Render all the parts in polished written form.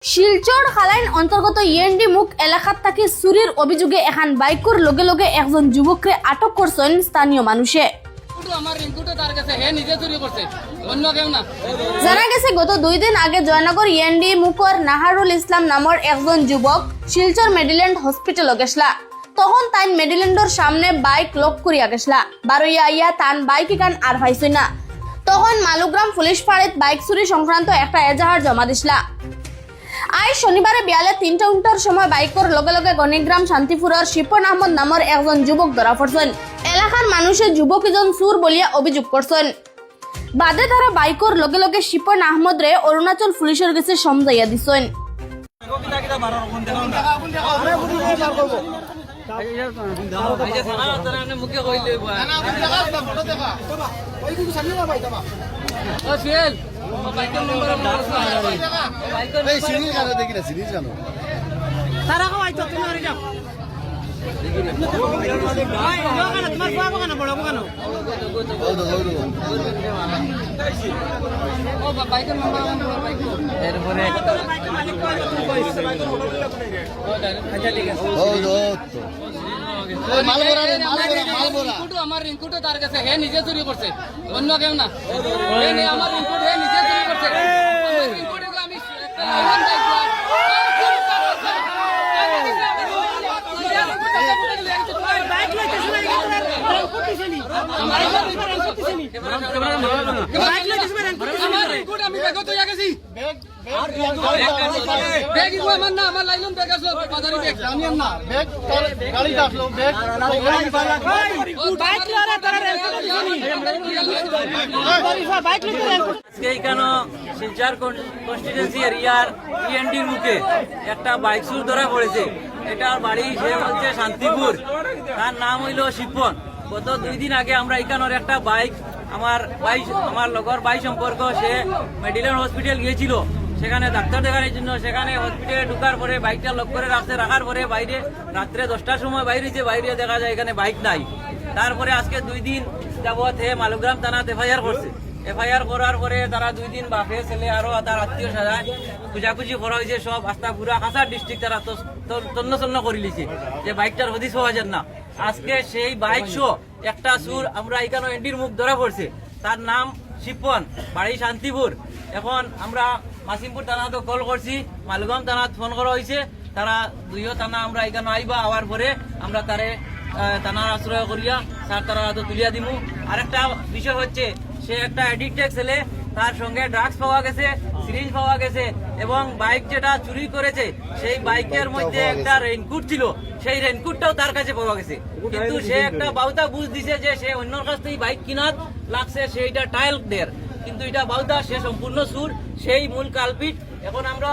শিলচর খালাইন অন্তর্গত ইএনডি মুখ এলাকাত থাকি চুরির অভিযোগে এখন বাইকর লগে লগে একজন যুবককে আটক করছেন স্থানীয় মানুষে। জানা গেছে গত 2 দিন আগে জয়নগর ইএনডি মুখর নাহারুল ইসলাম নামের একজন যুবক শিলচর মেডিল্যান্ড হসপিটালে গেছলা। তখন তাই মেডিল্যান্ডর সামনে বাইক লক করিয়া গেছলা। বারইয়া আইয়া তান বাইক ইকান আর পাইছে না। তখন মালুগ্রাম পুলিশ ফাঁড়িত বাইক চুরি সংক্রান্ত একটা এজাহার জমা দিছলা। আজ শনিবারে বিয়ালে 3টার সময় বাইকর লগে লগে গণিগ্রাম শান্তিপুরের শিপন আহমদ নামের একজন যুবক ধরা পড়ছেন। এলাকার মানুষে যুবক এজন চুর বলিয়া অভিযোগ করছেন। বাদে তারা বাইকর লগে লগে শিপন আহমদ রে অরুণাচল পুলিশের কাছে সমঝাইয়া দিছেন। আমার রিঙ্কুটো তার কাছে হে নিজে চুরি করছে, অন্য কেউ না। আমার রিঙ্কুট হে নিজে চুরি করছে। শিলচর কনস্টিটুয়েন্সি এরিয়ার ইএনডির মুখে একটা বাইক চুর ধরা পড়েছে। এটার বাড়ি সে হচ্ছে শান্তিপুর, তার নাম হইল শিপন। গত 2 দিন আগে আমরা এখানের একটা বাইক আমার লগর ভাই সম্পর্ক, সে মেডিকেল হসপিটাল গিয়েছিল সেখানে ডাক্তার দেখানোর জন্য। সেখানে হসপিটালে ঢুকার পরে বাইকটা লক করে রাখার পরে বাইরে রাত্রে 10টার সময় বাইরে দেখা যায় এখানে বাইক নাই। তারপরে আজকে 2 দিন যাবৎ হে মালুগ্রাম থানাতে এফআইআর করছে। এফআইআর করার পরে তারা 2 দিন বাপে ছেলে আরো তার আত্মীয় স্বজন খুঁজাখুঁজি করা হয়েছে। সব আস্তা পুরা কাছাড় ডিস্ট্রিক্ট তারা তন্ন করে লিছে যে বাইকটার হদিস পাওয়া যায় না। আজকে সেই বাইক শো একটা সুর আমরা এখানে এনডির মুখ ধরা পড়ছে। তার নাম শিপন, বাড়ি শান্তিপুর। এখন আমরা মাসিমপুর থানাতে কল করছি, মালুগ্রাম থানাত ফোন করা হয়েছে। তারা 2 থানা আমরা এখানে আইবা, আওয়ার পরে আমরা তারে থানার আশ্রয় করিয়া স্যার তারা তুলিয়া দিমু। আরেকটা বিষয় হচ্ছে, সে একটা অ্যাডিক্টেড ছেলে, তার সঙ্গে ড্রাগস পাওয়া গেছে, সিরিঞ্জ পাওয়া গেছে এবং বাইক যেটা চুরি করেছে সেই বাইকের মধ্যে একটা রেইনকোট ছিল, সেই রেইনকোটটাও তার কাছে পাওয়া গেছে। কিন্তু সে একটা বাউতা বুঝ দিছে যে সে অন্যর কাছ থেকে বাইক কিনাত লাগছে, সেইটা টাইল দের, কিন্তু এটা বাউতা, সে সম্পূর্ণ সুর, সেই মূল কালপিট। এখন আমরা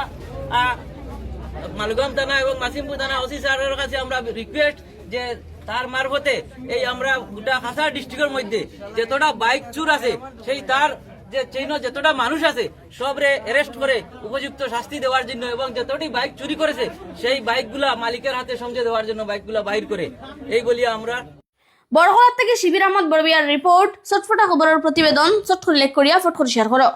মালুগ্রাম থানা এবং মাসিমপুর থানা ওসি স্যারের কাছে আমরা রিকোয়েস্ট যে তার মারফতে এই আমরা গোটা কাছাড় ডিস্ট্রিক্টের মধ্যে যতটা বাইক চুর আছে, সেই তার যে চেইন যতটা মানুষ আছে সবরে অ্যারেস্ট করে উপযুক্ত শাস্তি দেওয়ার জন্য, এবং যতটি বাইক চুরি করেছে সেই বাইকগুলা মালিকের হাতে সমঝে দেওয়ার জন্য বাইকগুলা বাহির করে, এই বলিয়া আমরা। বড়গড়ার থেকে শিবির আহমদ বড়বিয়ার রিপোর্ট। চটফটা খবরের প্রতিবেদন চট করে লেখ করিয়া ফট করে শেয়ার করো।